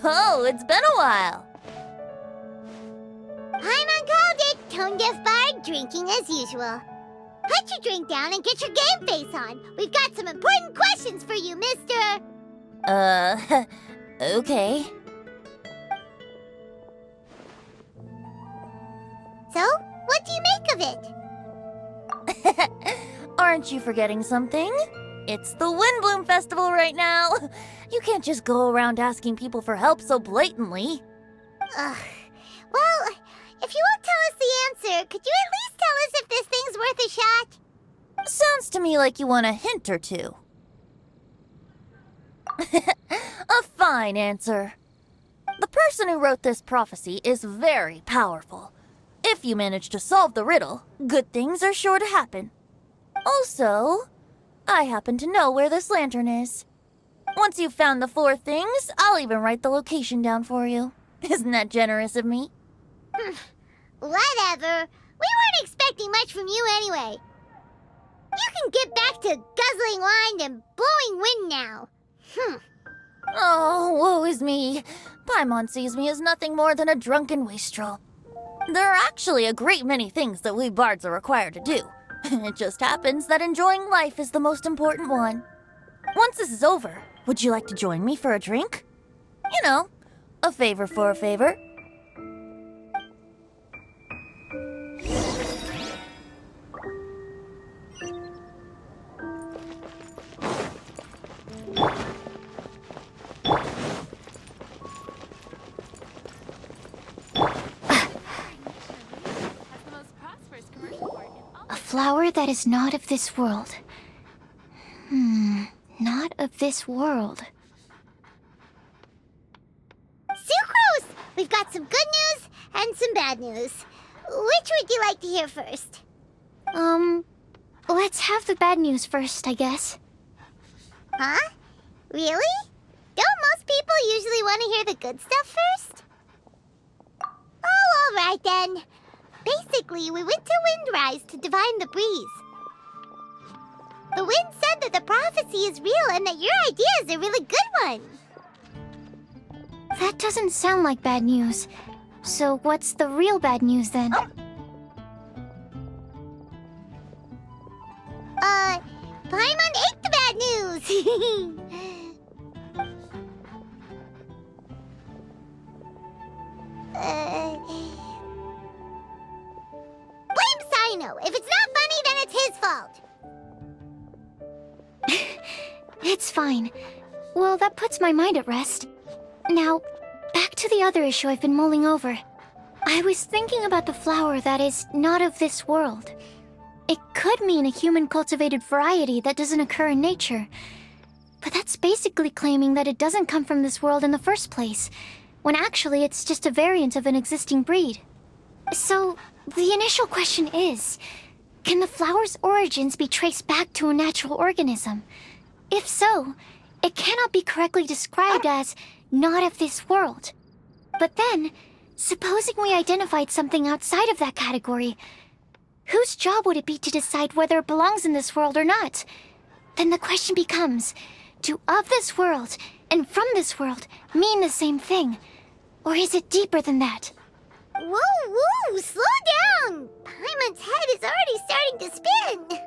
Oh, it's been a while. Paimon called it. Tone-deaf bard, drinking as usual. Put your drink down and get your game face on. We've got some important questions for you, mister. Okay. So, what do you make of it? Aren't you forgetting something? It's the Windbloom Festival right now. You can't just go around asking people for help so blatantly. Ugh. Well, if you won't tell us the answer, could you at least tell us if this thing's worth a shot? Sounds to me like you want a hint or two. A fine answer. The person who wrote this prophecy is very powerful. If you manage to solve the riddle, good things are sure to happen. Also, I happen to know where this lantern is. Once you've found the 4 things, I'll even write the location down for you. Isn't that generous of me? Whatever. We weren't expecting much from you anyway. You can get back to guzzling wine and blowing wind now. Oh, woe is me. Paimon sees me as nothing more than a drunken wastrel. There are actually a great many things that we bards are required to do. It just happens that enjoying life is the most important one. Once this is over, would you like to join me for a drink? You know, a favor for a favor. A flower that is not of this world. Not of this world. Sucrose! We've got some good news and some bad news. Which would you like to hear first? Let's have the bad news first, I guess. Huh? Really? Don't most people usually want to hear the good stuff first? Oh, all right then. Basically, we went to Windrise to divine the breeze. The wind said that the prophecy is real and that your idea is a really good one. That doesn't sound like bad news. So what's the real bad news then? Paimon ate the bad news! Blame Sino! If it's not funny, then it's his fault! It's fine. Well, that puts my mind at rest. Now, back to the other issue I've been mulling over. I was thinking about the flower that is not of this world. It could mean a human-cultivated variety that doesn't occur in nature. But that's basically claiming that it doesn't come from this world in the first place, when actually it's just a variant of an existing breed. So, the initial question is, can the flower's origins be traced back to a natural organism? If so, it cannot be correctly described as not of this world. But then, supposing we identified something outside of that category, whose job would it be to decide whether it belongs in this world or not? Then the question becomes, do of this world and from this world mean the same thing? Or is it deeper than that? Whoa, slow down! Paimon's head is already starting to spin!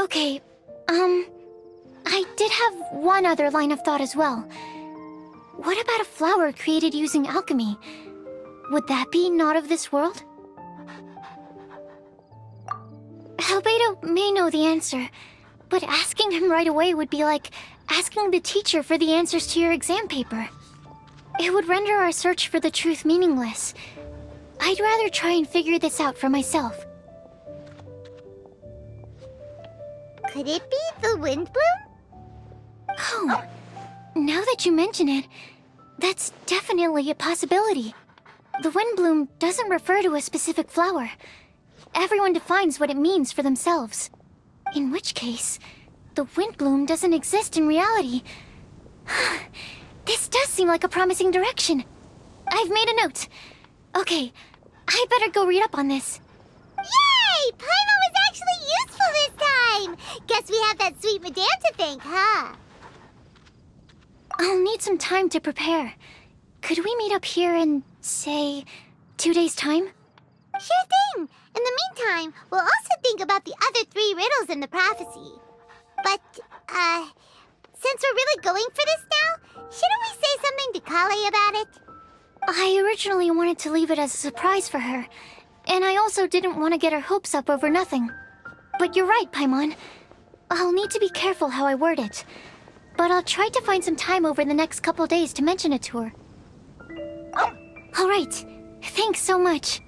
Okay, I did have one other line of thought as well. What about a flower created using alchemy? Would that be not of this world? Albedo may know the answer, but asking him right away would be like asking the teacher for the answers to your exam paper. It would render our search for the truth meaningless. I'd rather try and figure this out for myself. Could it be the Windbloom? Oh, now that you mention it, that's definitely a possibility. The Windbloom doesn't refer to a specific flower. Everyone defines what it means for themselves. In which case, the Windbloom doesn't exist in reality. This does seem like a promising direction. I've made a note. Okay, I better go read up on this. Yay! Paimon was actually useful this time! Guess we have that sweet madame to thank, huh? I'll need some time to prepare. could we meet up here in, say, 2 days' time? Sure thing! In the meantime, we'll also think about the other 3 riddles in the prophecy. But, since we're really going for this now, shouldn't we say something to Kale about it? I originally wanted to leave it as a surprise for her, and I also didn't want to get her hopes up over nothing. But you're right, Paimon. I'll need to be careful how I word it. But I'll try to find some time over the next couple days to mention it to her. All right. Thanks so much.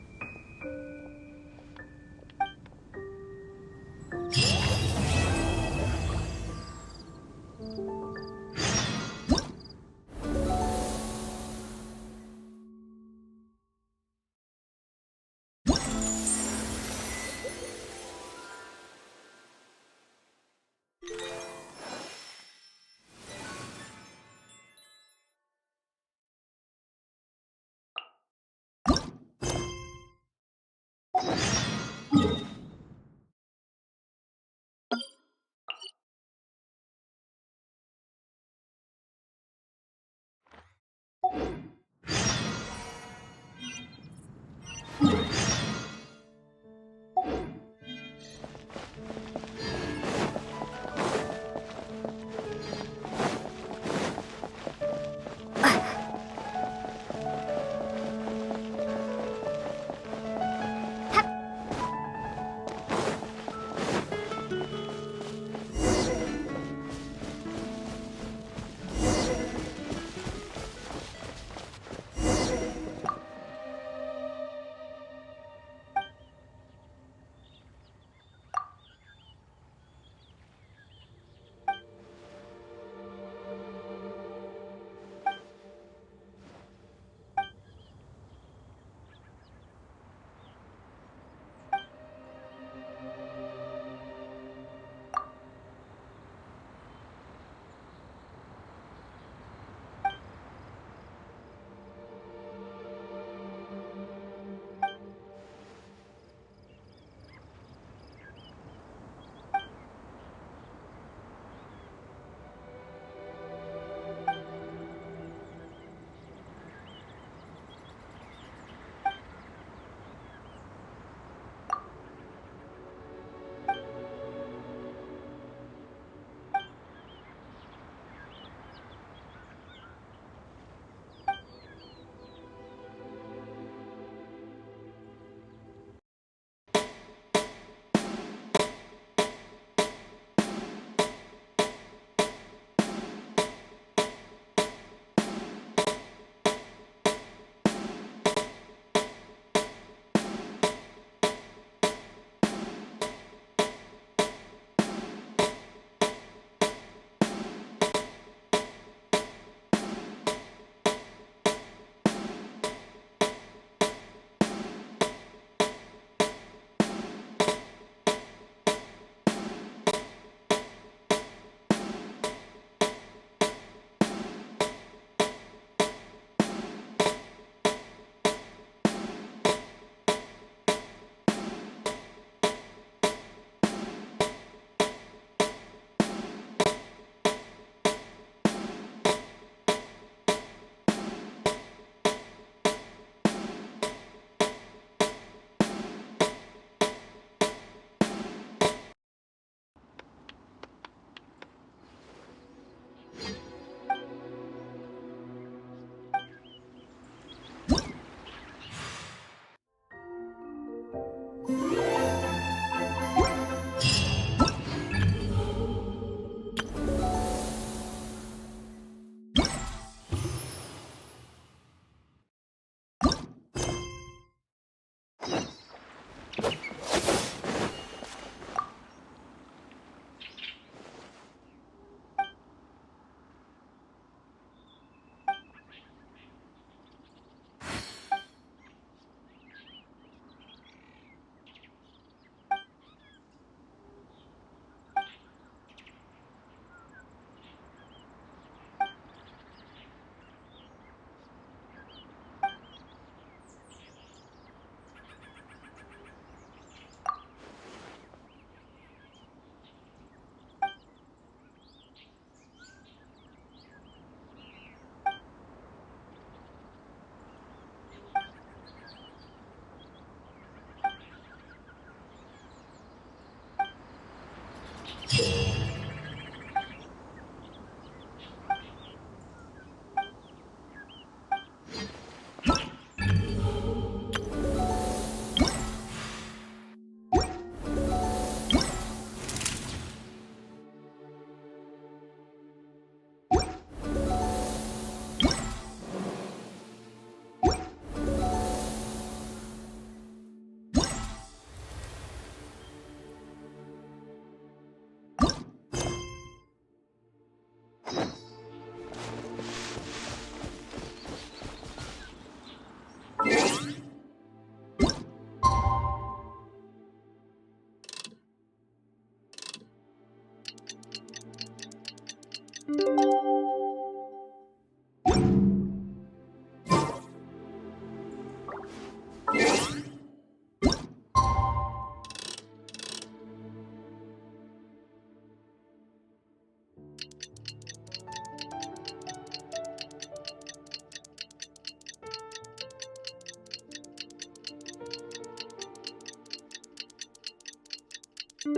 Today's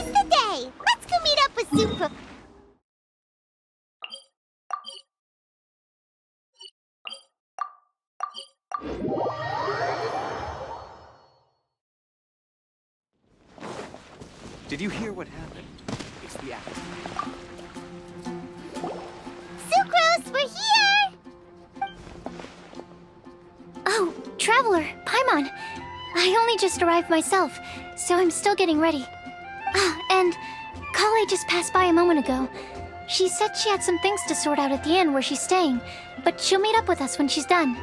the day! Let's go meet up with Super... Did you hear what happened? It's the act. Sucrose, we're here! Oh, Traveler, Paimon. I only just arrived myself, so I'm still getting ready. Ah, and Kale just passed by a moment ago. She said she had some things to sort out at the inn where she's staying, but she'll meet up with us when she's done.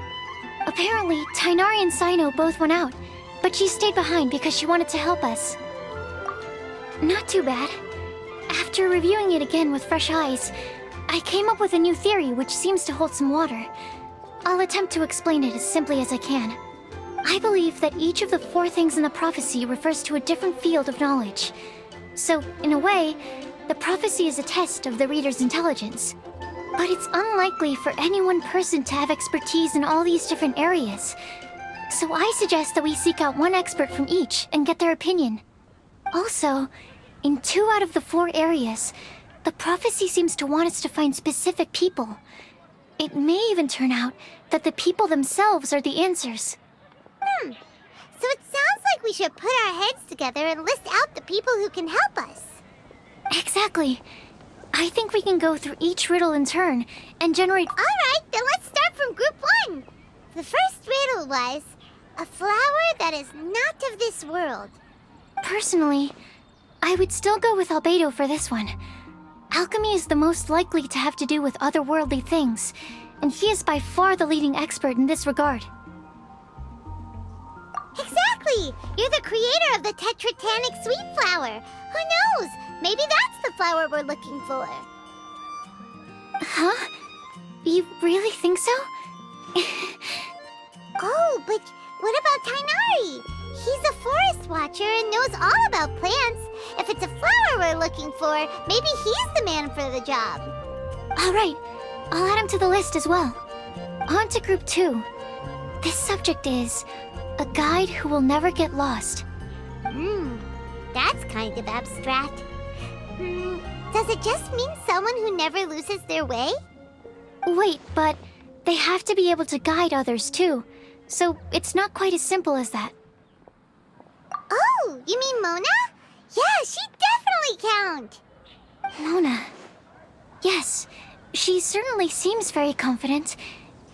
Apparently, Tainari and Sino both went out, but she stayed behind because she wanted to help us. Not too bad. After reviewing it again with fresh eyes, I came up with a new theory which seems to hold some water. I'll attempt to explain it as simply as I can. I believe that each of the 4 things in the prophecy refers to a different field of knowledge. So, in a way, the prophecy is a test of the reader's intelligence. But it's unlikely for any one person to have expertise in all these different areas. So I suggest that we seek out one expert from each and get their opinion. Also, in 2 out of the 4 areas, the prophecy seems to want us to find specific people. It may even turn out that the people themselves are the answers. So it sounds like we should put our heads together and list out the people who can help us. Exactly. I think we can go through each riddle in turn and generate... Alright, then let's start from group 1. The first riddle was, a flower that is not of this world. Personally, I would still go with Albedo for this one. Alchemy is the most likely to have to do with otherworldly things, and he is by far the leading expert in this regard. Exactly! You're the creator of the tetratanic sweet flower. Who knows? Maybe that's the flower we're looking for. Huh? You really think so? Oh, but what about Tainari? He's a forest watcher and knows all about plants. If it's a flower we're looking for, maybe he's the man for the job. Alright, I'll add him to the list as well. On to group 2. This subject is a guide who will never get lost. That's kind of abstract. Does it just mean someone who never loses their way? Wait, but they have to be able to guide others too, so it's not quite as simple as that. Oh, you mean Mona? Yeah, she definitely count. Mona. Yes, she certainly seems very confident,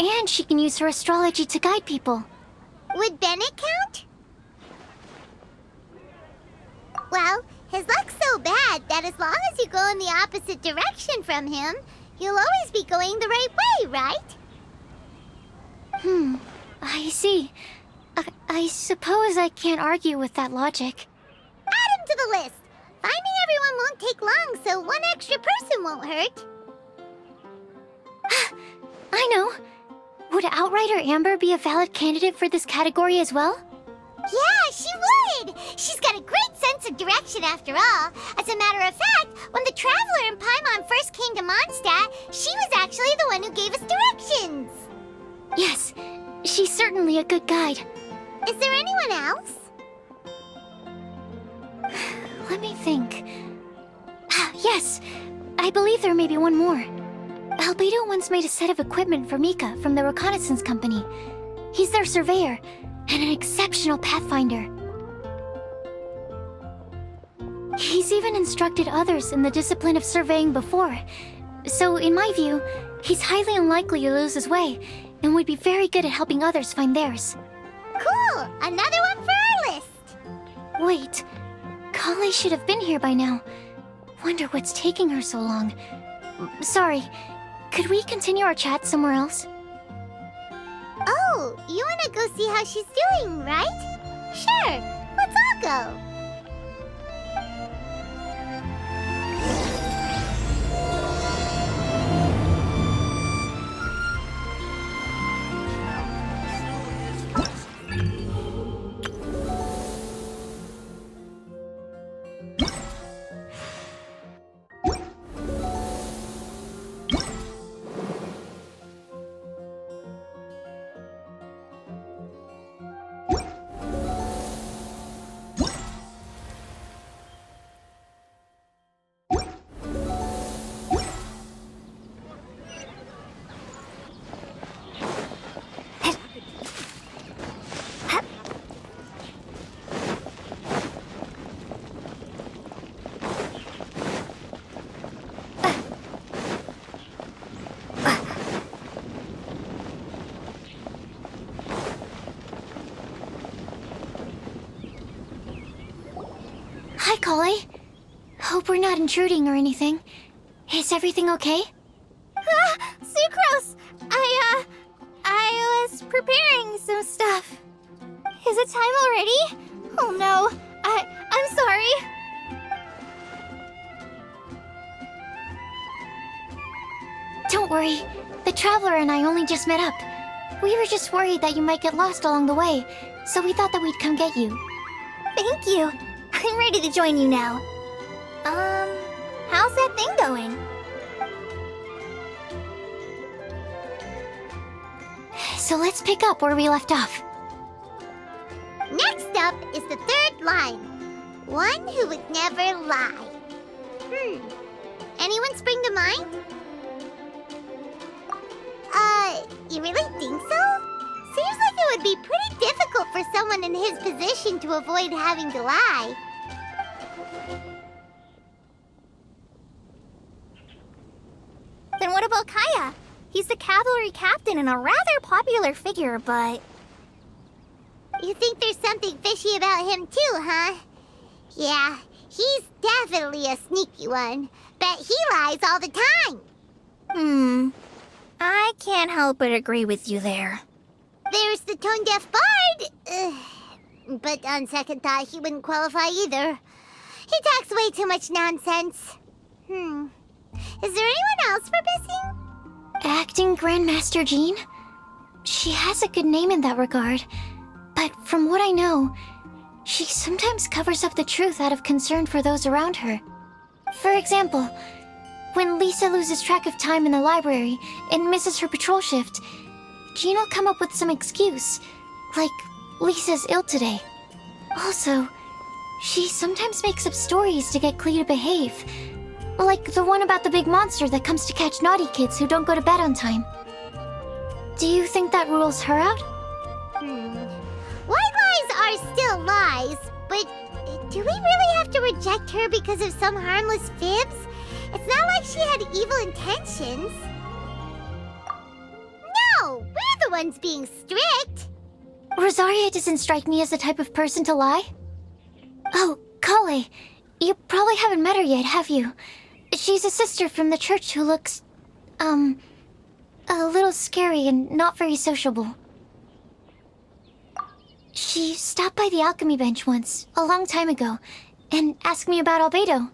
and she can use her astrology to guide people. Would Bennett count? Well, his luck's so bad that as long as you go in the opposite direction from him, you'll always be going the right way, right? I see. I suppose I can't argue with that logic. Add him to the list. Finding everyone won't take long, so one extra person won't hurt. I know. Would Outrider Amber be a valid candidate for this category as well? Yeah, she would! She's got a great sense of direction after all. As a matter of fact, when the Traveler and Paimon first came to Mondstadt, she was actually the one who gave us directions. Yes, she's certainly a good guide. Is there anyone else? Let me think. Yes, I believe there may be one more. Albedo once made a set of equipment for Mika from the reconnaissance company. He's their surveyor, and an exceptional pathfinder. He's even instructed others in the discipline of surveying before. So, in my view, he's highly unlikely to lose his way, and would be very good at helping others find theirs. Cool! Another one for our list! Wait, Kale should have been here by now. Wonder what's taking her so long. Sorry, could we continue our chat somewhere else? Oh, you wanna go see how she's doing, right? Sure, let's all go. Hi, Collie. Hope we're not intruding or anything. Is everything okay? Sucrose! I was preparing some stuff. Is it time already? Oh no, I'm sorry. Don't worry. The Traveler and I only just met up. We were just worried that you might get lost along the way, so we thought that we'd come get you. Thank you. I'm ready to join you now. How's that thing going? So let's pick up where we left off. Next up is the third line. One who would never lie. Anyone spring to mind? You really think so? Seems like it would be pretty difficult for someone in his position to avoid having to lie. Then what about Kaya? He's the cavalry captain and a rather popular figure, but... You think there's something fishy about him too, huh? Yeah, he's definitely a sneaky one. Bet he lies all the time. I can't help but agree with you there. There's the tone-deaf bard. But on second thought, he wouldn't qualify either. He talks way too much nonsense. Is there anyone else we're missing? Acting Grandmaster Jean? She has a good name in that regard. But from what I know, she sometimes covers up the truth out of concern for those around her. For example, when Lisa loses track of time in the library and misses her patrol shift, Jean will come up with some excuse, like Lisa's ill today. Also, she sometimes makes up stories to get Klee to behave, like the one about the big monster that comes to catch naughty kids who don't go to bed on time. Do you think that rules her out? White lies are still lies, but do we really have to reject her because of some harmless fibs? It's not like she had evil intentions. No, we're the ones being strict. Rosaria doesn't strike me as the type of person to lie. Oh, Kale, you probably haven't met her yet, have you? She's a sister from the church who looks, a little scary and not very sociable. She stopped by the alchemy bench once, a long time ago, and asked me about Albedo.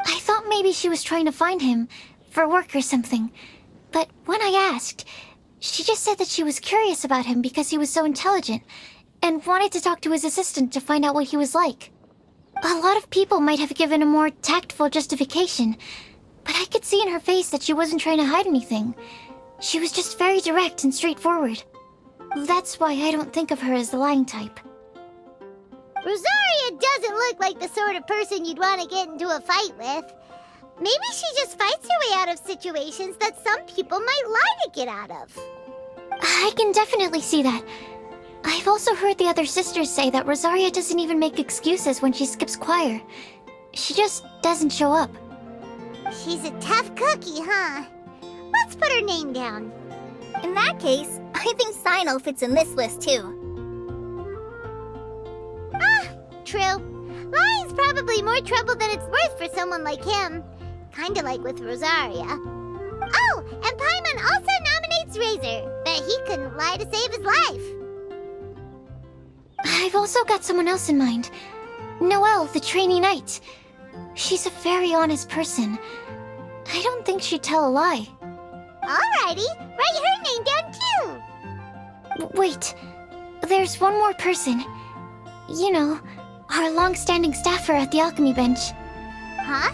I thought maybe she was trying to find him, for work or something. But when I asked, she just said that she was curious about him because he was so intelligent, and wanted to talk to his assistant to find out what he was like. A lot of people might have given a more tactful justification, but I could see in her face that she wasn't trying to hide anything. She was just very direct and straightforward. That's why I don't think of her as the lying type. Rosaria doesn't look like the sort of person you'd want to get into a fight with. Maybe she just fights her way out of situations that some people might lie to get out of. I can definitely see that. I've also heard the other sisters say that Rosaria doesn't even make excuses when she skips choir. She just doesn't show up. She's a tough cookie, huh? Let's put her name down. In that case, I think Sinal fits in this list too. True. Lying's probably more trouble than it's worth for someone like him. Kinda like with Rosaria. Oh, and Paimon also nominates Razor. Bet bet he couldn't lie to save his life. I've also got someone else in mind. Noelle, the trainee knight. She's a very honest person. I don't think she'd tell a lie. Alrighty, write her name down too. Wait, there's one more person. You know, our long-standing staffer at the alchemy bench. Huh?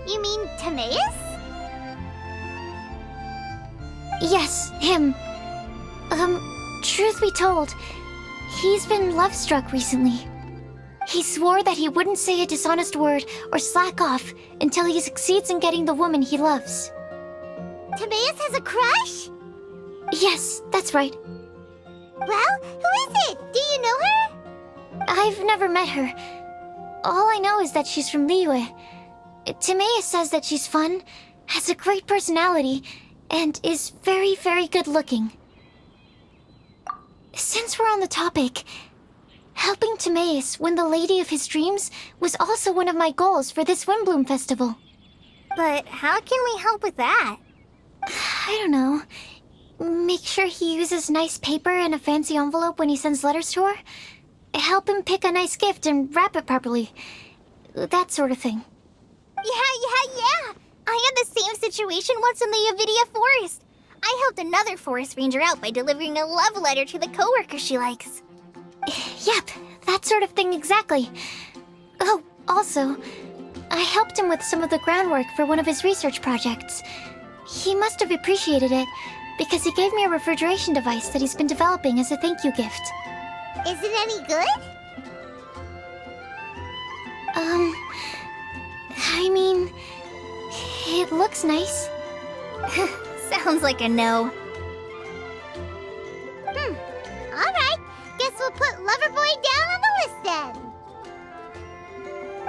You mean Timaeus? Yes, him. Truth be told, he's been love-struck recently. He swore that he wouldn't say a dishonest word or slack off until he succeeds in getting the woman he loves. Timaeus has a crush? Yes, that's right. Well, who is it? Do you know her? I've never met her. All I know is that she's from Liyue. Timaeus says that she's fun, has a great personality, and is very, very good-looking. Since we're on the topic, helping Timaeus win the lady of his dreams was also one of my goals for this Windbloom Festival. But how can we help with that? I don't know. Make sure he uses nice paper and a fancy envelope when he sends letters to her. Help him pick a nice gift and wrap it properly. That sort of thing. Yeah. I had the same situation once in the Avidia Forest. I helped another forest ranger out by delivering a love letter to the coworker she likes. Yep, that sort of thing exactly. Oh, also, I helped him with some of the groundwork for one of his research projects. He must have appreciated it, because he gave me a refrigeration device that he's been developing as a thank you gift. Is it any good? I mean, it looks nice. Sounds like a no. Alright, guess we'll put Loverboy down on the list then.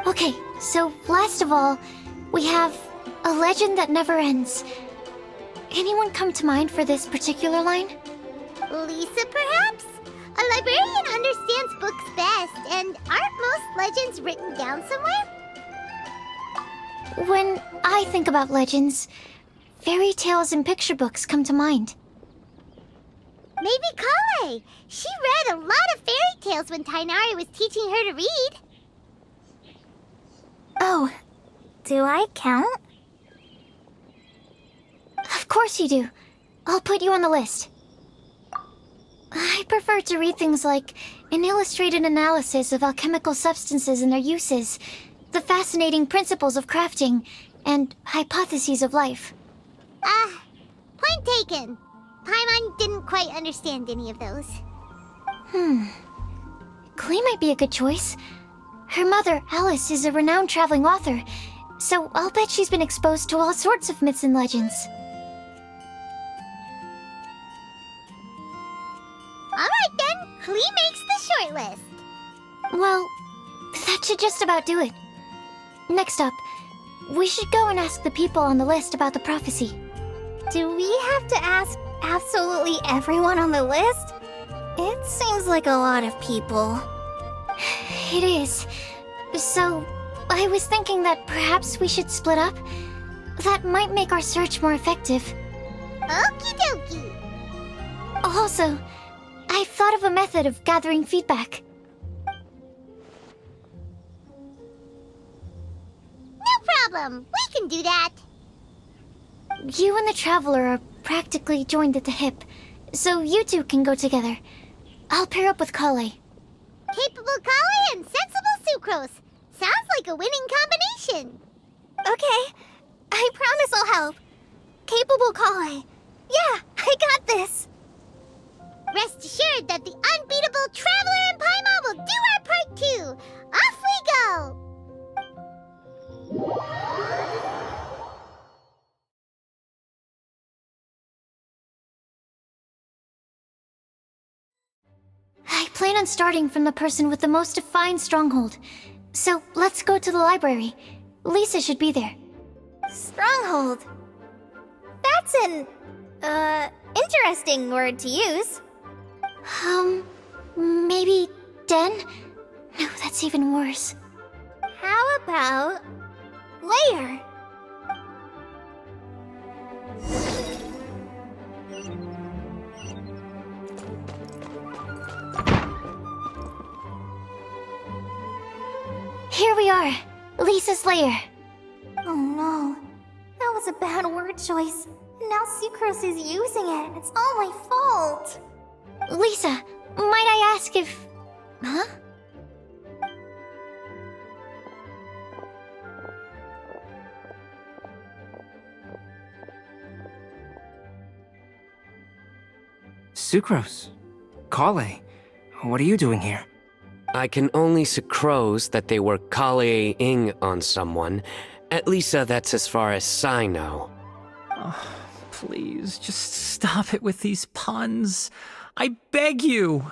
Okay, so last of all, we have a legend that never ends. Anyone come to mind for this particular line? Lisa, perhaps? A librarian understands books best, and aren't most legends written down somewhere? When I think about legends, fairy tales and picture books come to mind. Maybe Kale. She read a lot of fairy tales when Tainari was teaching her to read. Oh, Do I count? of course you do. I'll put you on the list. I prefer to read things like an illustrated analysis of alchemical substances and their uses, the fascinating principles of crafting, and hypotheses of life. Point taken. Paimon didn't quite understand any of those. Klee might be a good choice. Her mother, Alice, is a renowned traveling author, so I'll bet she's been exposed to all sorts of myths and legends. Alright then, Klee makes the short list. Well, that should just about do it. Next up, we should go and ask the people on the list about the prophecy. Do we have to ask absolutely everyone on the list? It seems like a lot of people. It is. So, I was thinking that perhaps we should split up. That might make our search more effective. Okie dokie. Also, I've thought of a method of gathering feedback. No problem. We can do that. You and the Traveler are practically joined at the hip, so you two can go together. I'll pair up with Kale. Capable Kale and sensible Sucrose. Sounds like a winning combination. Okay. I promise I'll help. Capable Kale. Yeah, I got this. Rest assured that the unbeatable Traveler and Paimon will do our part too. Off we go. I plan on starting from the person with the most defined stronghold. So let's go to the library. Lisa should be there. Stronghold. That's an, interesting word to use. Maybe den? No, that's even worse. How about layer? Here we are, Lisa's lair. Oh no, that was a bad word choice. And now Sucrose is using it. It's all my fault. Lisa, might I ask if... Huh? Sucrose. Kale. What are you doing here? I can only sucrose that they were Kale-ing on someone. At least that's as far as I know. Oh, please, just stop it with these puns. I beg you.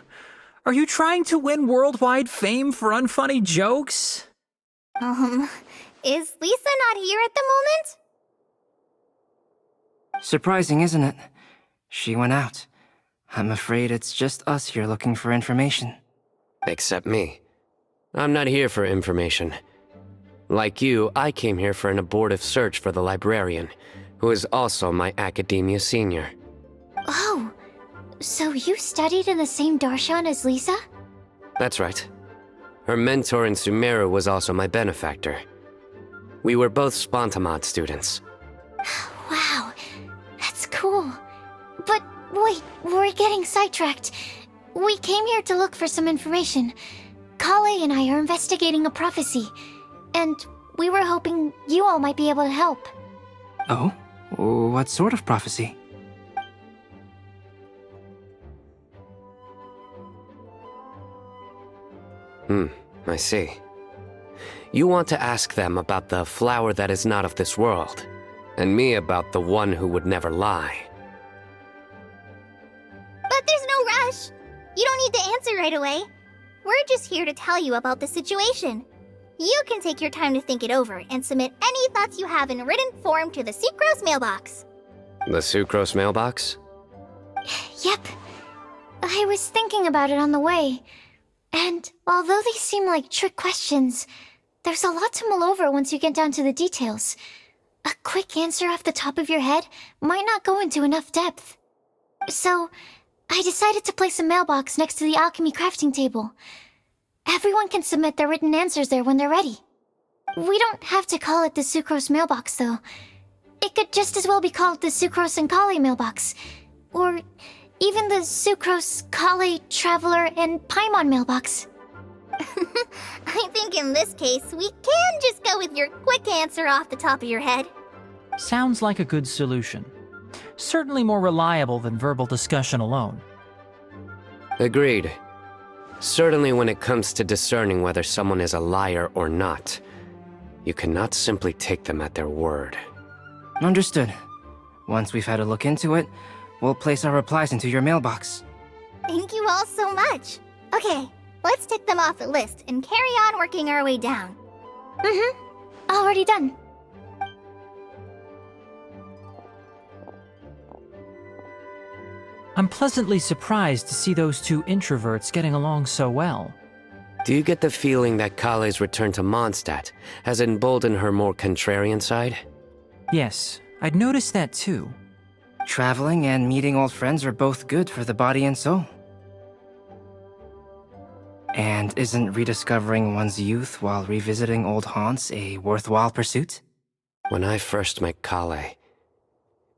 Are you trying to win worldwide fame for unfunny jokes? Is Lisa not here at the moment? Surprising, isn't it? She went out. I'm afraid it's just us here looking for information. Except me. I'm not here for information. Like you, I came here for an abortive search for the librarian, who is also my academia senior. Oh, so you studied in the same darshan as Lisa? That's right. Her mentor in Sumeru was also my benefactor. We were both Spontamod students. Wow, that's cool. But wait, we're getting sidetracked. We came here to look for some information. Kale and I are investigating a prophecy, and we were hoping you all might be able to help. Oh? What sort of prophecy? I see. You want to ask them about the flower that is not of this world, and me about the one who would never lie. But there's no rush. You don't need to answer right away. We're just here to tell you about the situation. You can take your time to think it over and submit any thoughts you have in written form to the Sucrose mailbox. The Sucrose mailbox? Yep. I was thinking about it on the way. And although they seem like trick questions, there's a lot to mull over once you get down to the details. A quick answer off the top of your head might not go into enough depth. So, I decided to place a mailbox next to the alchemy crafting table. Everyone can submit their written answers there when they're ready. We don't have to call it the Sucrose mailbox, though. It could just as well be called the Sucrose and Kale mailbox. Or even the Sucrose, Kale, Traveler, and Paimon mailbox. I think in this case, we can just go with your quick answer off the top of your head. Sounds like a good solution. Certainly more reliable than verbal discussion alone. Agreed. Certainly when it comes to discerning whether someone is a liar or not, you cannot simply take them at their word. Understood. Once we've had a look into it, we'll place our replies into your mailbox. Thank you all so much. Okay, let's tick them off the list and carry on working our way down. Already done. I'm pleasantly surprised to see those two introverts getting along so well. Do you get the feeling that Kale's return to Mondstadt has emboldened her more contrarian side? Yes, I'd noticed that too. Traveling and meeting old friends are both good for the body and soul. And isn't rediscovering one's youth while revisiting old haunts a worthwhile pursuit? When I first met Kale,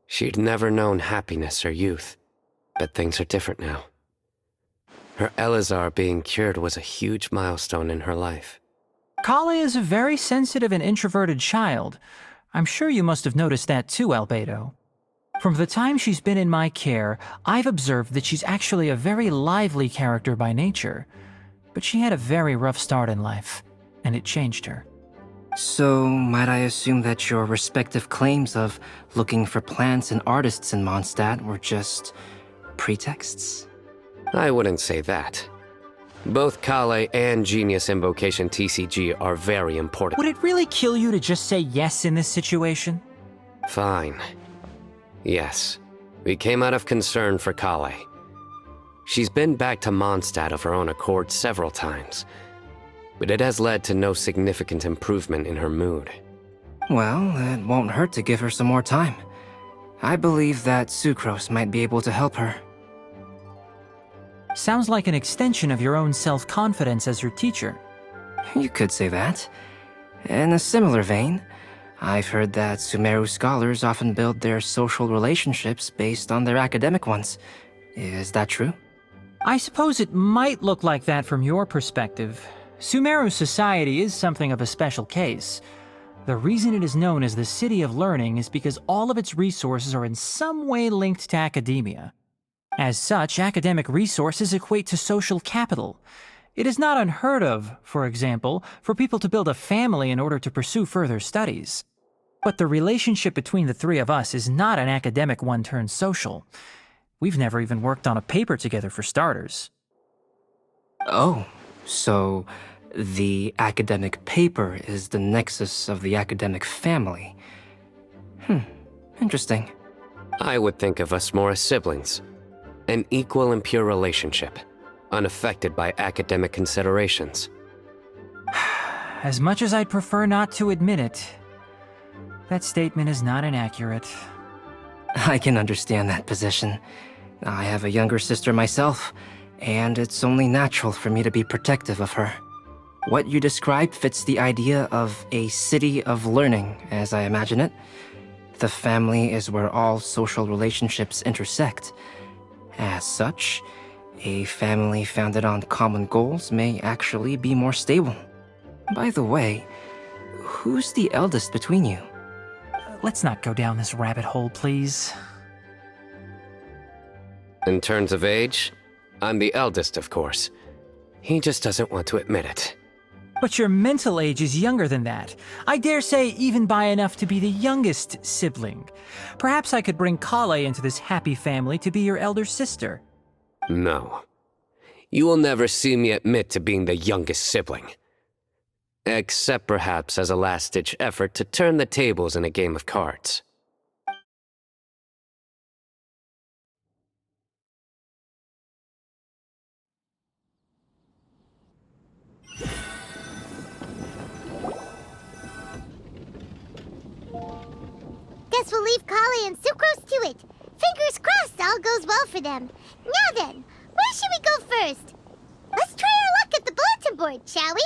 she'd never known happiness or youth. But things are different now. Her Elazar being cured was a huge milestone in her life. Kale is a very sensitive and introverted child. I'm sure you must have noticed that too, Albedo. From the time she's been in my care, I've observed that she's actually a very lively character by nature. But she had a very rough start in life, and it changed her. So, might I assume that your respective claims of looking for plants and artists in Mondstadt were just pretexts? I wouldn't say that. Both Kale and Genius Invocation TCG are very important. Would it really kill you to just say yes in this situation? Fine. Yes, we came out of concern for Kale. She's been back to Mondstadt of her own accord several times, but it has led to no significant improvement in her mood. Well, it won't hurt to give her some more time. I believe that Sucrose might be able to help her. Sounds like an extension of your own self-confidence as her teacher. You could say that. In a similar vein, I've heard that Sumeru scholars often build their social relationships based on their academic ones. Is that true? I suppose it might look like that from your perspective. Sumeru society is something of a special case. The reason it is known as the City of Learning is because all of its resources are in some way linked to academia. As such, academic resources equate to social capital. It is not unheard of, for example, for people to build a family in order to pursue further studies. But the relationship between the three of us is not an academic one turned social. We've never even worked on a paper together for starters. Oh, so the academic paper is the nexus of the academic family. Interesting. I would think of us more as siblings. An equal and pure relationship, unaffected by academic considerations. As much as I'd prefer not to admit it, that statement is not inaccurate. I can understand that position. I have a younger sister myself, and it's only natural for me to be protective of her. What you describe fits the idea of a city of learning, as I imagine it. The family is where all social relationships intersect. As such, a family founded on common goals may actually be more stable. By the way, who's the eldest between you? Let's not go down this rabbit hole, please. In terms of age, I'm the eldest, of course. He just doesn't want to admit it. But your mental age is younger than that. I dare say even by enough to be the youngest sibling. Perhaps I could bring Kale into this happy family to be your elder sister. No. You will never see me admit to being the youngest sibling. Except perhaps as a last-ditch effort to turn the tables in a game of cards. Guess we'll leave Kale and Sucrose to it. Fingers crossed all goes well for them. Now then, where should we go first? Let's try our luck at the bulletin board, shall we?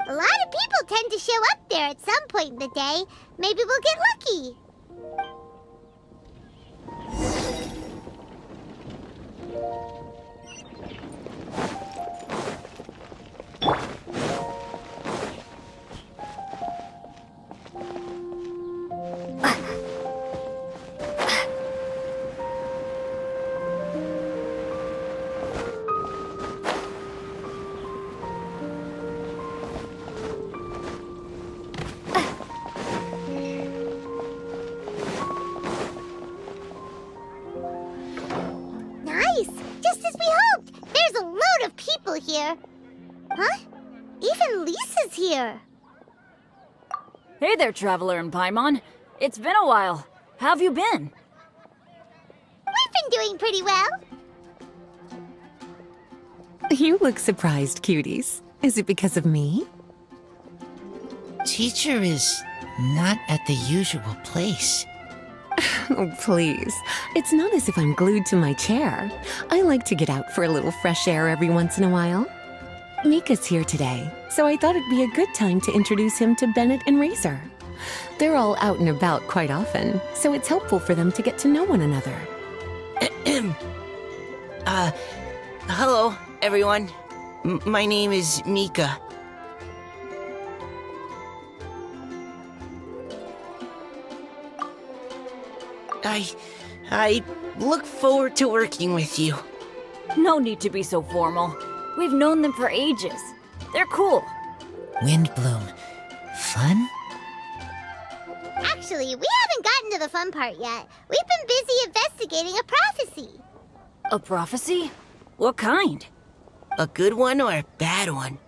A lot of people tend to show up there at some point in the day. Maybe we'll get lucky. Here. Huh? Even Lisa's here. Hey there, Traveler and Paimon. It's been a while. How have you been? We've been doing pretty well. You look surprised, cuties. Is it because of me? Teacher is not at the usual place. Oh, please. It's not as if I'm glued to my chair. I like to get out for a little fresh air every once in a while. Mika's here today, so I thought it'd be a good time to introduce him to Bennett and Razor. They're all out and about quite often, so it's helpful for them to get to know one another. Hello, everyone. My name is Mika. I look forward to working with you. No need to be so formal. We've known them for ages. They're cool. Windbloom. Fun? Actually, we haven't gotten to the fun part yet. We've been busy investigating a prophecy. A prophecy? What kind? A good one or a bad one?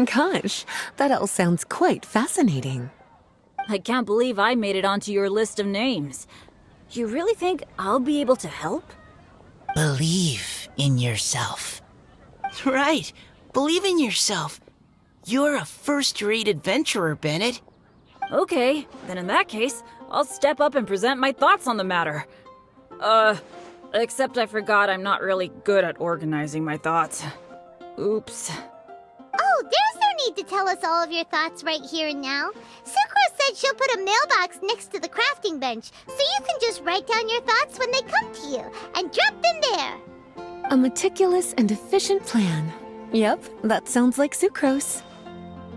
Gosh, that all sounds quite fascinating. I can't believe I made it onto your list of names. You really think I'll be able to help? Believe in yourself. Right. Believe in yourself. You're a first-rate adventurer, Bennett. Okay, then in that case, I'll step up and present my thoughts on the matter. Except I forgot I'm not really good at organizing my thoughts. Oops. Oh, there's no need to tell us all of your thoughts right here and now. Sucrose said she'll put a mailbox next to the crafting bench, so you can just write down your thoughts when they come to you, and drop them there. A meticulous and efficient plan. Yep, that sounds like Sucrose.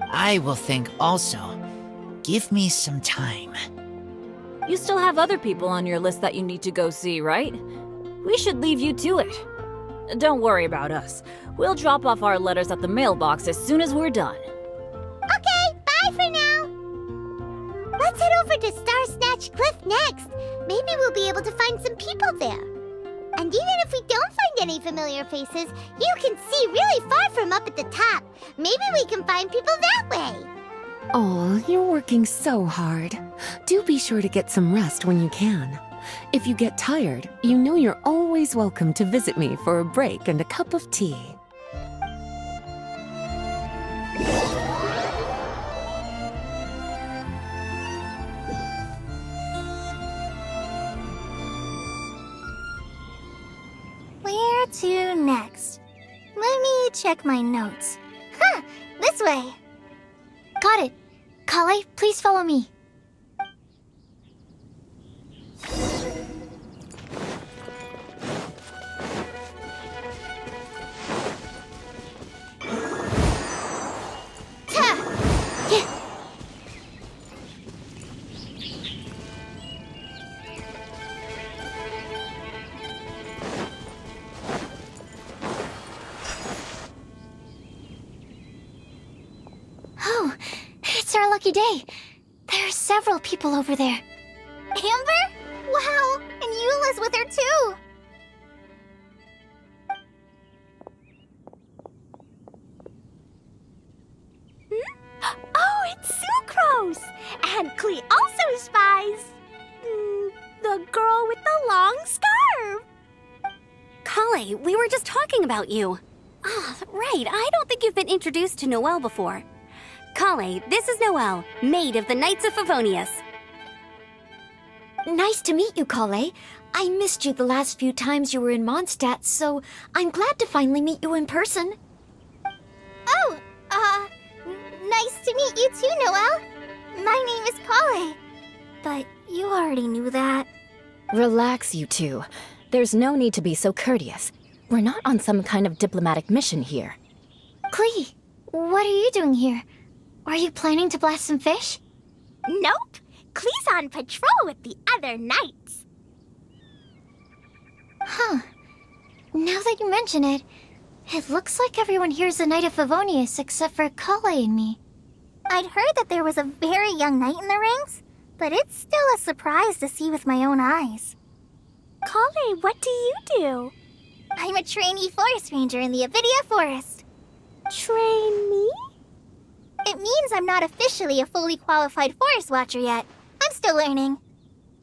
I will think also. Give me some time. You still have other people on your list that you need to go see, right? We should leave you to it. Don't worry about us. We'll drop off our letters at the mailbox as soon as we're done. Okay, bye for now. Let's head over to Star Snatch Cliff next. Maybe we'll be able to find some people there. And even if we don't find any familiar faces, you can see really far from up at the top. Maybe we can find people that way. Aw, you're working so hard. Do be sure to get some rest when you can. If you get tired, you know you're always welcome to visit me for a break and a cup of tea. Where to next? Let me check my notes. Huh, this way. Got it. Kale, please follow me. Oh, it's our lucky day. There are several people over there. Amber? Wow, and Eula's with her too. Oh, it's Sucrose! And Klee also spies. The girl with the long scarf. Kale, we were just talking about you. Ah, right, I don't think you've been introduced to Noelle before. Kale, this is Noelle, maid of the Knights of Favonius. Nice to meet you, Kale. I missed you the last few times you were in Mondstadt, so I'm glad to finally meet you in person. Oh, nice to meet you too, Noelle. My name is Kale. But you already knew that. Relax, you two. There's no need to be so courteous. We're not on some kind of diplomatic mission here. Klee, what are you doing here? Are you planning to blast some fish? Nope. Klee's on patrol with the other knights. Huh. Now that you mention it, it looks like everyone here is a Knight of Favonius except for Kale and me. I'd heard that there was a very young knight in the ranks, but it's still a surprise to see with my own eyes. Kale, what do you do? I'm a trainee forest ranger in the Avidia Forest. Trainee? It means I'm not officially a fully qualified forest watcher yet. I'm still learning.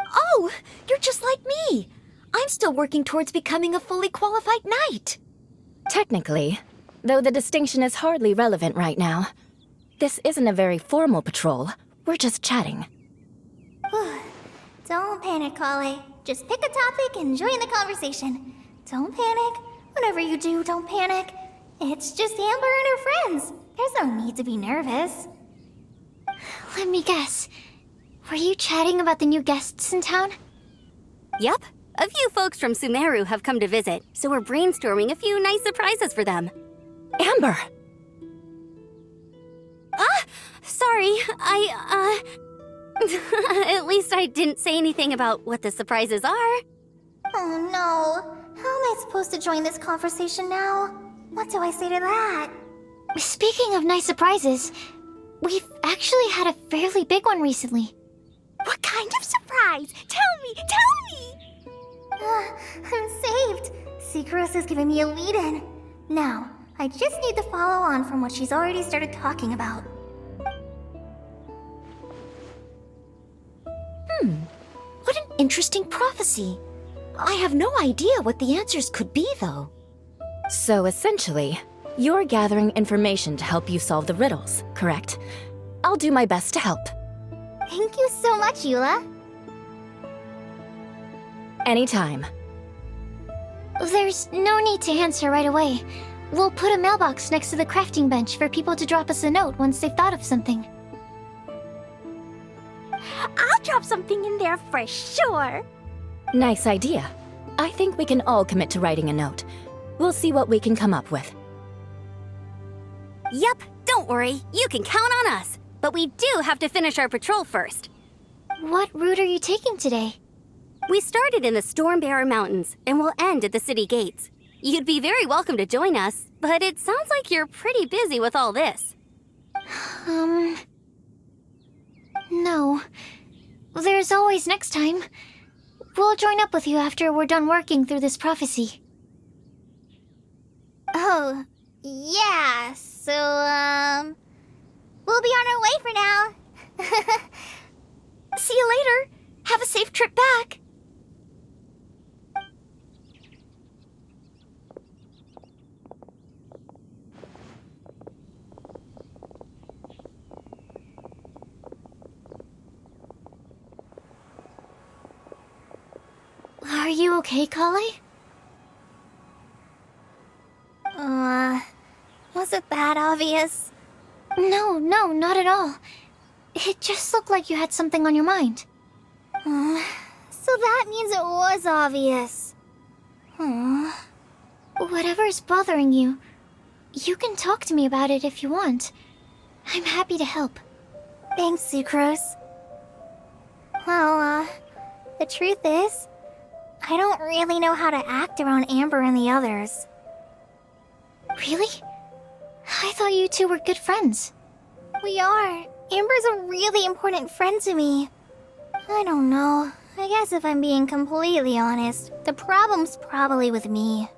Oh, you're just like me. I'm still working towards becoming a fully qualified knight. Technically, though the distinction is hardly relevant right now. This isn't a very formal patrol. We're just chatting. Don't panic, Kale. Just pick a topic and join the conversation. Don't panic. Whatever you do, don't panic. It's just Amber and her friends. There's no need to be nervous. Let me guess. Were you chatting about the new guests in town? Yup. A few folks from Sumeru have come to visit, so we're brainstorming a few nice surprises for them. Amber! Sorry, At least I didn't say anything about what the surprises are. Oh no. How am I supposed to join this conversation now? What do I say to that? Speaking of nice surprises, we've actually had a fairly big one recently. What kind of surprise? Tell me! I'm saved. Sucrose has given me a lead-in. Now, I just need to follow on from what she's already started talking about. What an interesting prophecy. I have no idea what the answers could be, though. So essentially, you're gathering information to help you solve the riddles, correct? I'll do my best to help. Thank you so much, Eula. Anytime. There's no need to answer right away. We'll put a mailbox next to the crafting bench for people to drop us a note once they've thought of something. I'll drop something in there for sure. Nice idea. I think we can all commit to writing a note. We'll see what we can come up with. Yep, don't worry. You can count on us. But we do have to finish our patrol first. What route are you taking today? We started in the Stormbearer Mountains and we'll end at the city gates. You'd be very welcome to join us, but it sounds like you're pretty busy with all this. No. There's always next time. We'll join up with you after we're done working through this prophecy. Oh, yeah, so, we'll be on our way for now. See you later. Have a safe trip back. Are you okay, Kale? Was it that obvious? No, not at all. It just looked like you had something on your mind. So that means it was obvious. Whatever's bothering you, you can talk to me about it if you want. I'm happy to help. Thanks, Sucrose. Well, the truth is, I don't really know how to act around Amber and the others. Really? I thought you two were good friends. We are. Amber's a really important friend to me. I don't know. I guess if I'm being completely honest, the problem's probably with me.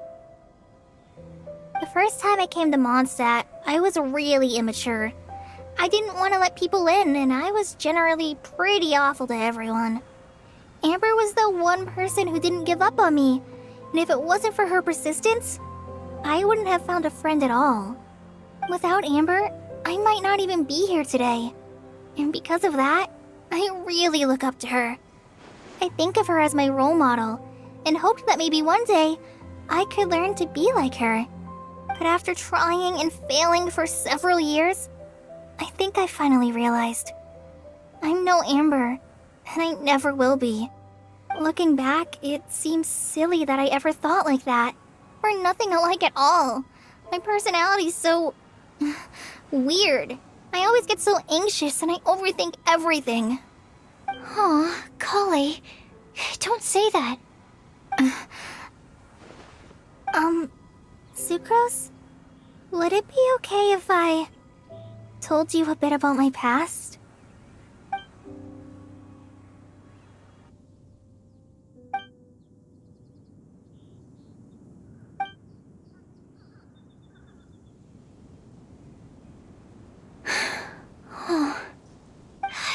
The first time I came to Mondstadt, I was really immature. I didn't want to let people in, and I was generally pretty awful to everyone. Amber was the one person who didn't give up on me, and if it wasn't for her persistence, I wouldn't have found a friend at all. Without Amber, I might not even be here today. And because of that, I really look up to her. I think of her as my role model, and hoped that maybe one day, I could learn to be like her. But after trying and failing for several years, I think I finally realized. I'm no Amber, and I never will be. Looking back, it seems silly that I ever thought like that. We're nothing alike at all. My personality's so... weird. I always get so anxious and I overthink everything. Aw, Kale, don't say that. Sucrose? Would it be okay if I told you a bit about my past?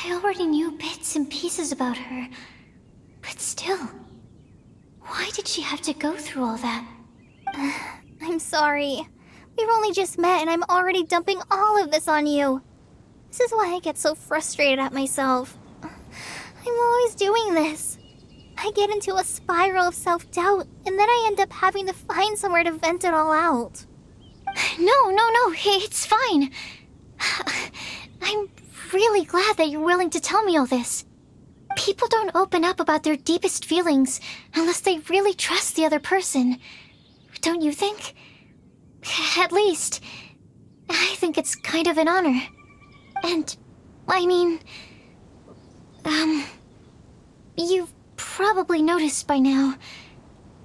I already knew bits and pieces about her, but still, why did she have to go through all that? I'm sorry. We've only just met and I'm already dumping all of this on you. This is why I get so frustrated at myself. I'm always doing this. I get into a spiral of self-doubt, and then I end up having to find somewhere to vent it all out. No, it's fine. I'm really glad that you're willing to tell me all this. People don't open up about their deepest feelings unless they really trust the other person. Don't you think? At least, I think it's kind of an honor. And, I mean... You've probably noticed by now,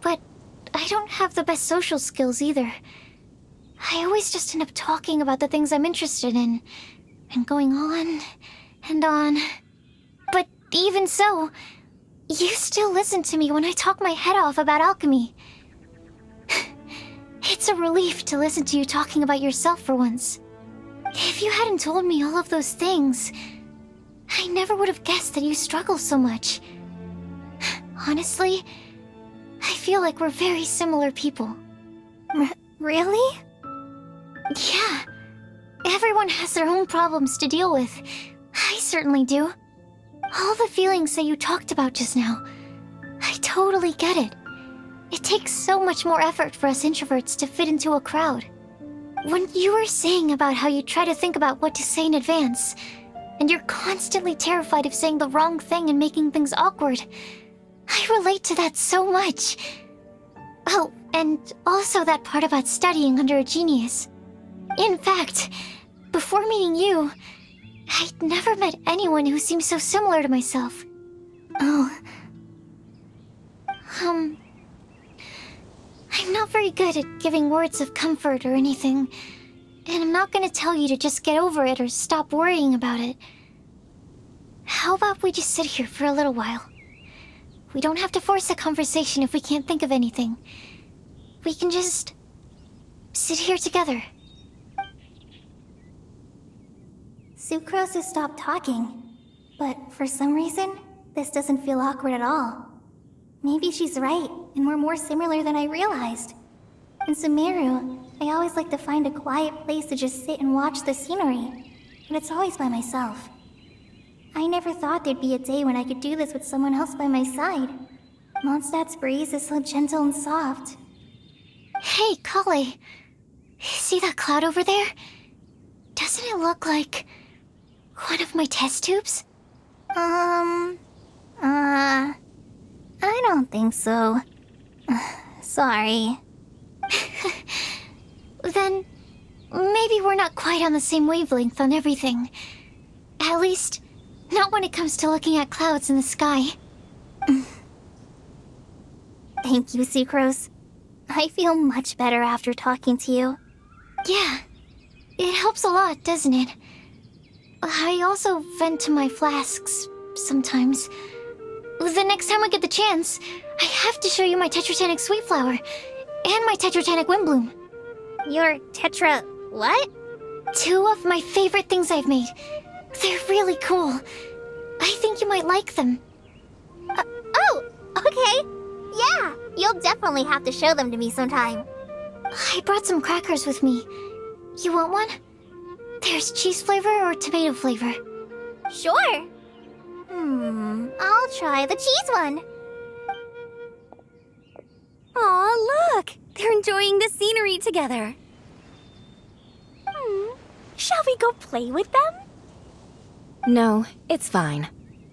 but I don't have the best social skills either. I always just end up talking about the things I'm interested in, and going on and on. But even so, you still listen to me when I talk my head off about alchemy. It's a relief to listen to you talking about yourself for once. If you hadn't told me all of those things, I never would have guessed that you struggle so much. Honestly, I feel like we're very similar people. Really? Yeah. Everyone has their own problems to deal with. I certainly do. All the feelings that you talked about just now, I totally get it. It takes so much more effort for us introverts to fit into a crowd. When you were saying about how you try to think about what to say in advance, and you're constantly terrified of saying the wrong thing and making things awkward, I relate to that so much. Oh, and also that part about studying under a genius. In fact, before meeting you, I'd never met anyone who seemed so similar to myself. Oh. I'm not very good at giving words of comfort or anything, and I'm not gonna tell you to just get over it or stop worrying about it. How about we just sit here for a little while? We don't have to force a conversation if we can't think of anything. We can just sit here together. Sucrose has stopped talking, but for some reason, this doesn't feel awkward at all. Maybe she's right, and we're more similar than I realized. In Sumeru, I always like to find a quiet place to just sit and watch the scenery, but it's always by myself. I never thought there'd be a day when I could do this with someone else by my side. Mondstadt's breeze is so gentle and soft. Hey, Kale. See that cloud over there? Doesn't it look like one of my test tubes? I don't think so. Sorry. Then maybe we're not quite on the same wavelength on everything. At least, not when it comes to looking at clouds in the sky. Thank you, Sucrose. I feel much better after talking to you. Yeah, it helps a lot, doesn't it? I also vent to my flasks sometimes. The next time I get the chance, I have to show you my Tetratanic Sweet Flower and my Tetratanic Windbloom. Your Tetra... what? 2 of my favorite things I've made. They're really cool. I think you might like them. Oh, okay. Yeah, you'll definitely have to show them to me sometime. I brought some crackers with me. You want one? There's cheese flavor or tomato flavor. Sure. I'll try the cheese one. Aw, look! They're enjoying the scenery together. Shall we go play with them? No, it's fine.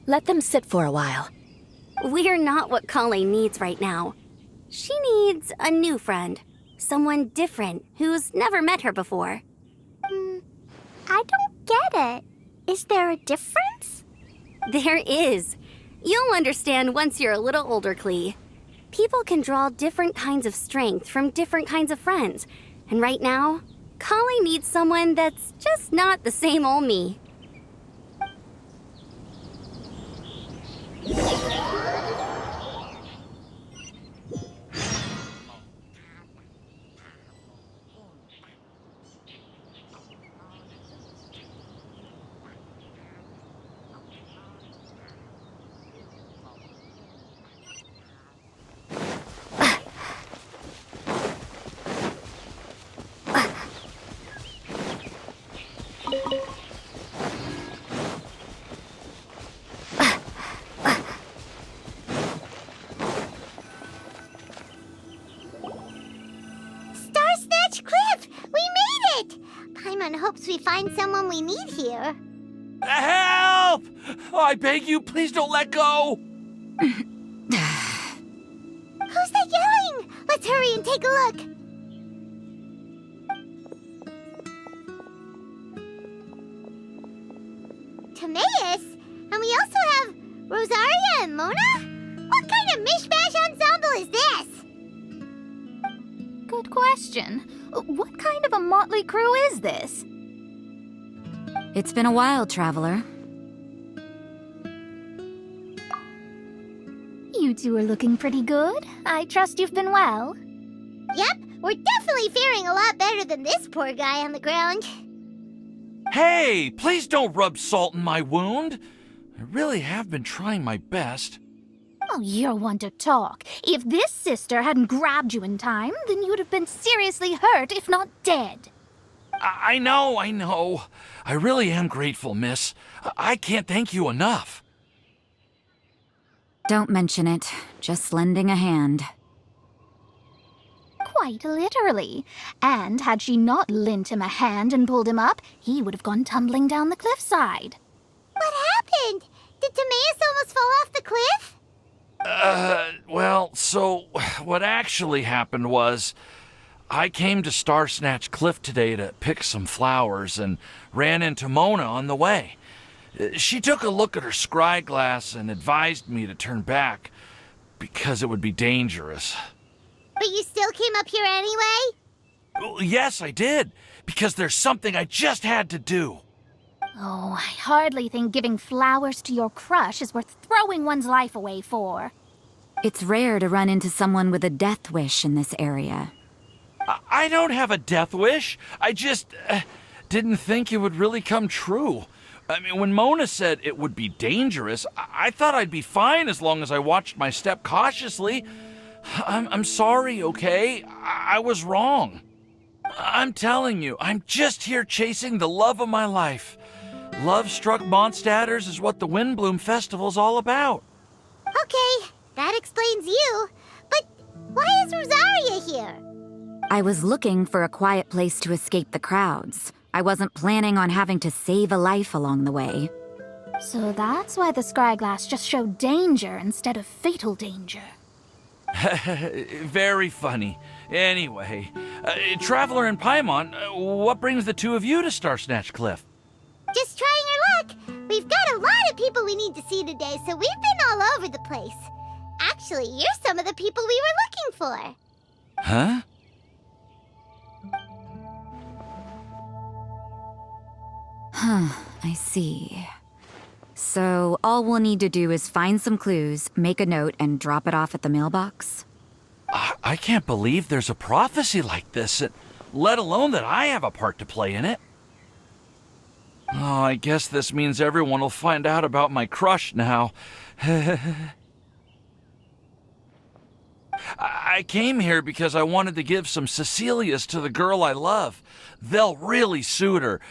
Let them sit for a while. We're not what Kale needs right now. She needs a new friend. Someone different who's never met her before. I don't get it. Is there a difference? There is. You'll understand once you're a little older, Klee. People can draw different kinds of strength from different kinds of friends. And right now, Kale needs someone that's just not the same old me. hopes we find someone we need here. Help! I beg you, please don't let go! Who's that yelling? Let's hurry and take a look. Timaeus? And we also have Rosaria and Mona? What kind of mishmash ensemble is this? Good question. What kind of a motley crew is this? It's been a while, Traveler. You two are looking pretty good. I trust you've been well. Yep, we're definitely faring a lot better than this poor guy on the ground. Hey, please don't rub salt in my wound. I really have been trying my best. Oh, you're one to talk. If this sister hadn't grabbed you in time, then you'd have been seriously hurt, if not dead. I know. I really am grateful, miss. I can't thank you enough. Don't mention it. Just lending a hand. quite literally. And had she not lent him a hand and pulled him up, he would have gone tumbling down the cliffside. What happened? Did Timaeus almost fall off the cliff? Well, so what actually happened was I came to Star Snatch Cliff today to pick some flowers and ran into Mona on the way. She took a look at her scry glass and advised me to turn back because it would be dangerous. But you still came up here anyway? Well, yes, I did, because there's something I just had to do. Oh, I hardly think giving flowers to your crush is worth throwing one's life away for. It's rare to run into someone with a death wish in this area. I don't have a death wish. I just didn't think it would really come true. I mean, when Mona said it would be dangerous, I thought I'd be fine as long as I watched my step cautiously. I'm sorry, okay? I was wrong. I'm telling you, I'm just here chasing the love of my life. Love-struck Mondstadters is what the Windbloom Festival's all about. Okay, that explains you. But why is Rosaria here? I was looking for a quiet place to escape the crowds. I wasn't planning on having to save a life along the way. So that's why the scryglass just showed danger instead of fatal danger. Very funny. Anyway, Traveler and Paimon, what brings the two of you to Star Snatch Cliff? Just trying our luck. We've got a lot of people we need to see today, so we've been all over the place. Actually, you're some of the people we were looking for. Huh? I see. So all we'll need to do is find some clues, make a note, and drop it off at the mailbox? I can't believe there's a prophecy like this, let alone that I have a part to play in it. Oh, I guess this means everyone will find out about my crush now. I came here because I wanted to give some Cecilias to the girl I love. They'll really suit her.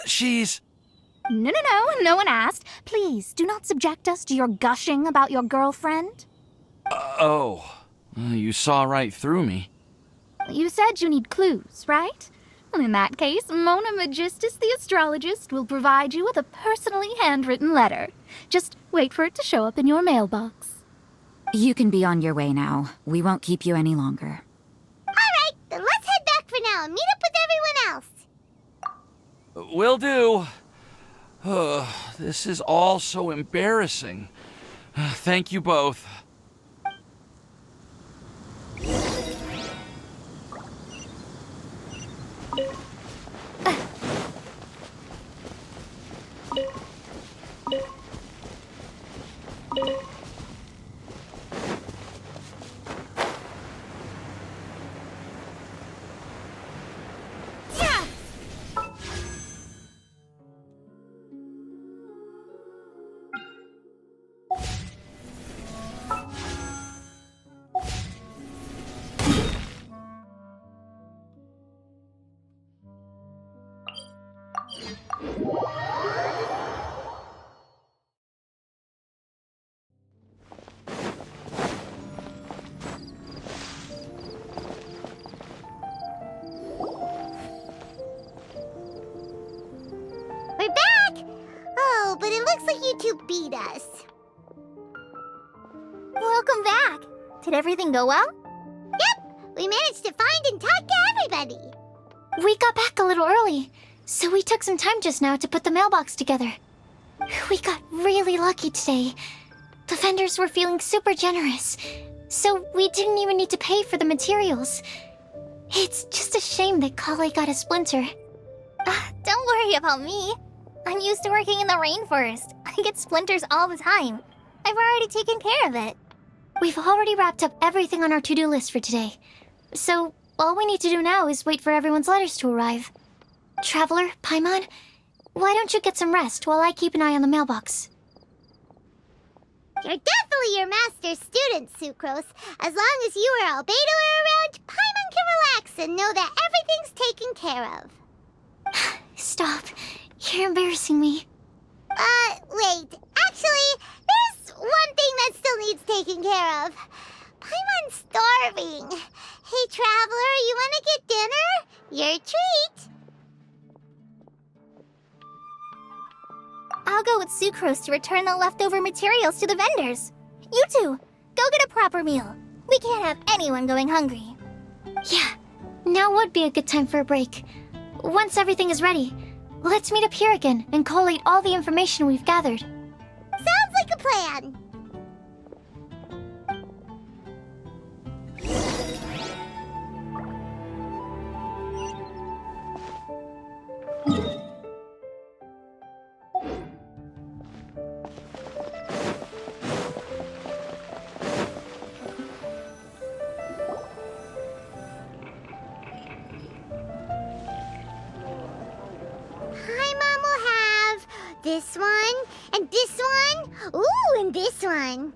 She's... No, no one asked. Please, do not subject us to your gushing about your girlfriend. You saw right through me. You said you need clues, right? Well, in that case, Mona Magistus the astrologist will provide you with a personally handwritten letter. Just wait for it to show up in your mailbox. You can be on your way now. We won't keep you any longer. All right, then let's head back for now and meet up with everyone else. Will do. This is all so embarrassing. Thank you both. We're back! Oh, but it looks like you two beat us. Welcome back. Did everything go well? Yep, we managed to find and talk to everybody. We got back a little early, so we took some time just now to put the mailbox together. We got really lucky today. The vendors were feeling super generous, so we didn't even need to pay for the materials. It's just a shame that Kale got a splinter. Don't worry about me. I'm used to working in the rainforest. I get splinters all the time. I've already taken care of it. We've already wrapped up everything on our to-do list for today. So, all we need to do now is wait for everyone's letters to arrive. Traveler, Paimon, why don't you get some rest while I keep an eye on the mailbox? You're definitely your master's student, Sucrose. As long as you or Albedo are around, Paimon can relax and know that everything's taken care of. Stop. You're embarrassing me. Wait. Actually, there's one thing that still needs taking care of. Paimon's starving. Hey, Traveler, you wanna get dinner? Your treat! I'll go with Sucrose to return the leftover materials to the vendors. You two, go get a proper meal. We can't have anyone going hungry. Yeah, now would be a good time for a break. Once everything is ready, let's meet up here again and collate all the information we've gathered. Sounds like a plan. Paimon will have this one, and this one, ooh, and this one.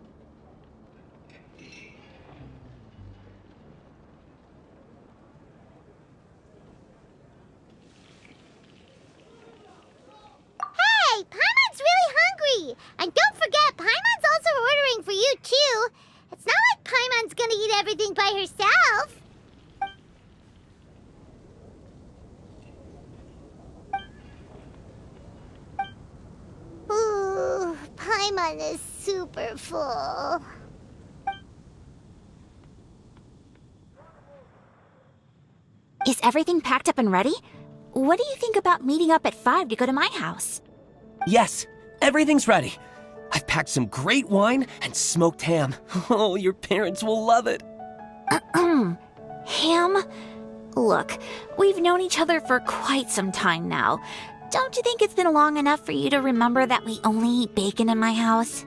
Hey, Paimon's really hungry! And don't forget, Paimon's also ordering for you, too. It's not like Paimon's gonna eat everything by herself. Ooh, Paimon is super full. Is everything packed up and ready? What do you think about meeting up at 5 to go to my house? Yes, everything's ready. I've packed some great wine and smoked ham. Oh, your parents will love it. Ham? Look, we've known each other for quite some time now. Don't you think it's been long enough for you to remember that we only eat bacon in my house?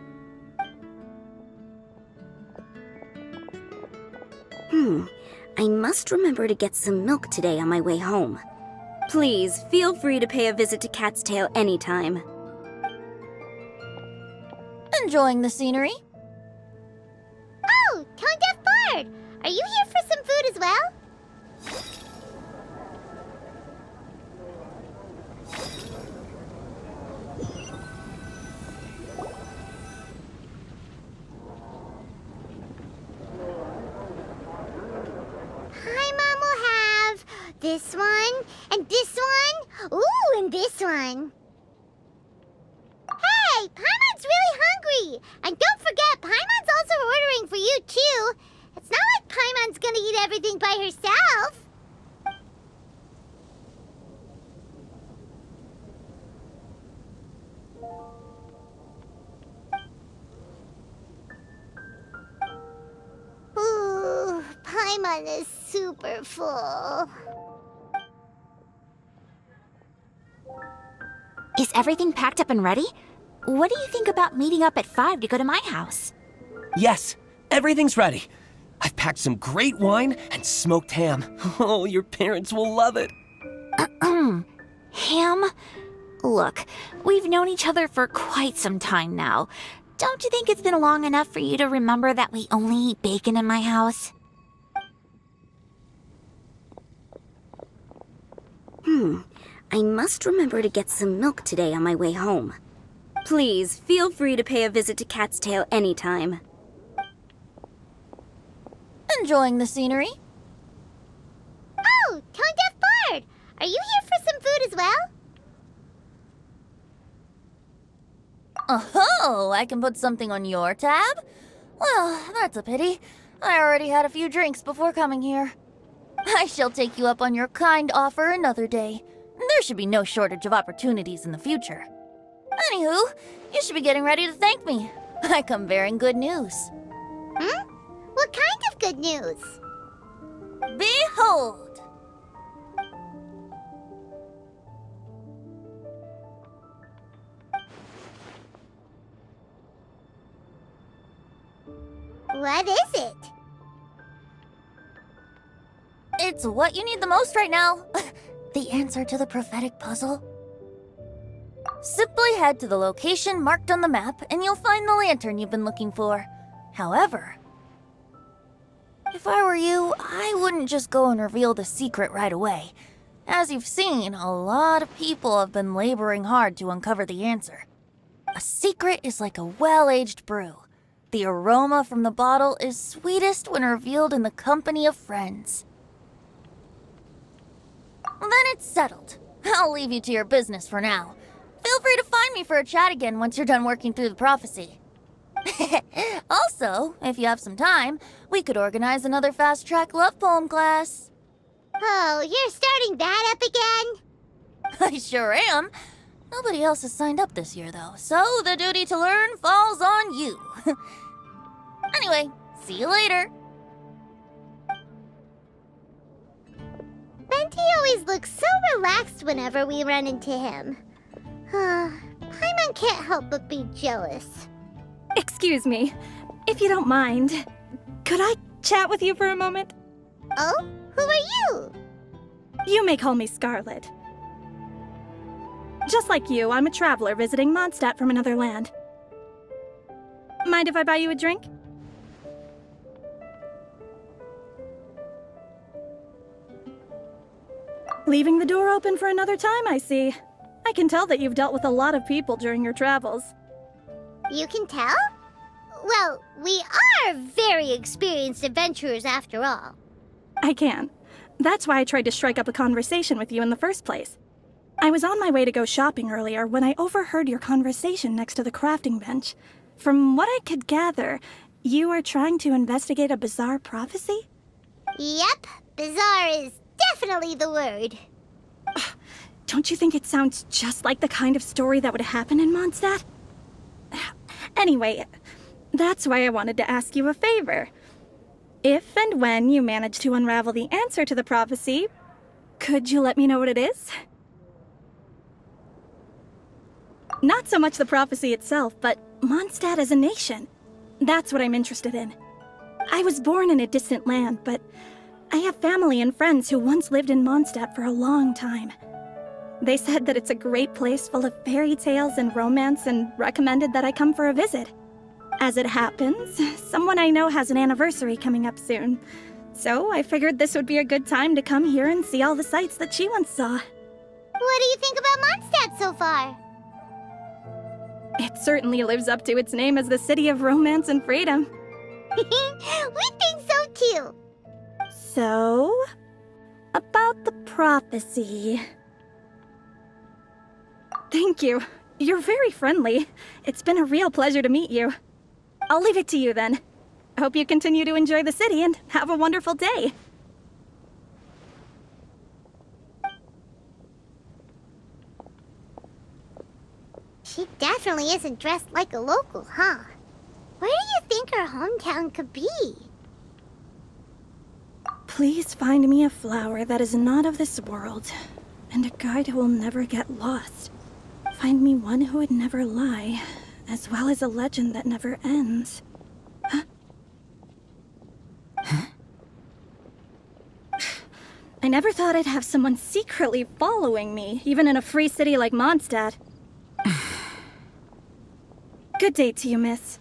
I must remember to get some milk today on my way home. Please, feel free to pay a visit to Cat's Tail anytime. Enjoying the scenery? Oh, Tone Deaf Bard! Are you here for some food as well? Paimon will have this one, and this one, ooh, and this one. Hey, Paimon's really hungry! And don't forget, Paimon's also ordering for you, too. It's not like Paimon's gonna eat everything by herself. Ooh, Paimon is super full. Is everything packed up and ready? What do you think about meeting up at 5 to go to my house? Yes, everything's ready. I've packed some great wine and smoked ham. Oh, your parents will love it. Ham? Look, we've known each other for quite some time now. Don't you think it's been long enough for you to remember that we only eat bacon in my house? I must remember to get some milk today on my way home. Please, feel free to pay a visit to Cat's Tail anytime. Enjoying the scenery? Oh, Tone Deaf Bard! Are you here for some food as well? Oh, I can put something on your tab? Well, that's a pity. I already had a few drinks before coming here. I shall take you up on your kind offer another day. There should be no shortage of opportunities in the future. Anywho, you should be getting ready to thank me. I come bearing good news. What kind of good news? Behold! What is it? It's what you need the most right now. The answer to the prophetic puzzle. Simply head to the location marked on the map and you'll find the lantern you've been looking for. However, if I were you, I wouldn't just go and reveal the secret right away. As you've seen, a lot of people have been laboring hard to uncover the answer. A secret is like a well-aged brew. The aroma from the bottle is sweetest when revealed in the company of friends. Then it's settled. I'll leave you to your business for now. Feel free to find me for a chat again once you're done working through the prophecy. Also, if you have some time, we could organize another fast-track love poem class. Oh, you're starting that up again? I sure am. Nobody else has signed up this year, though, so the duty to learn falls on you. Anyway, see you later. Venti always looks so relaxed whenever we run into him. Paimon can't help but be jealous. Excuse me, if you don't mind, could I chat with you for a moment? Oh? Who are you? You may call me Scarlet. Just like you, I'm a traveler visiting Mondstadt from another land. Mind if I buy you a drink? Leaving the door open for another time, I see. I can tell that you've dealt with a lot of people during your travels. You can tell? Well, we are very experienced adventurers after all. I can. That's why I tried to strike up a conversation with you in the first place. I was on my way to go shopping earlier when I overheard your conversation next to the crafting bench. From what I could gather, you are trying to investigate a bizarre prophecy? Yep, bizarre is definitely the word. Don't you think it sounds just like the kind of story that would happen in Mondstadt? Anyway, that's why I wanted to ask you a favor. If and when you manage to unravel the answer to the prophecy, could you let me know what it is? Not so much the prophecy itself, but Mondstadt as a nation. That's what I'm interested in. I was born in a distant land, but I have family and friends who once lived in Mondstadt for a long time. They said that it's a great place full of fairy tales and romance and recommended that I come for a visit. As it happens, someone I know has an anniversary coming up soon. So I figured this would be a good time to come here and see all the sights that she once saw. What do you think about Mondstadt so far? It certainly lives up to its name as the city of romance and freedom. We think so too. So, about the prophecy. Thank you. You're very friendly. It's been a real pleasure to meet you. I'll leave it to you then. Hope you continue to enjoy the city and have a wonderful day. She definitely isn't dressed like a local, huh? Where do you think her hometown could be? Please find me a flower that is not of this world, and a guide who will never get lost. Find me one who would never lie, as well as a legend that never ends. Huh? I never thought I'd have someone secretly following me, even in a free city like Mondstadt. Good day to you, miss.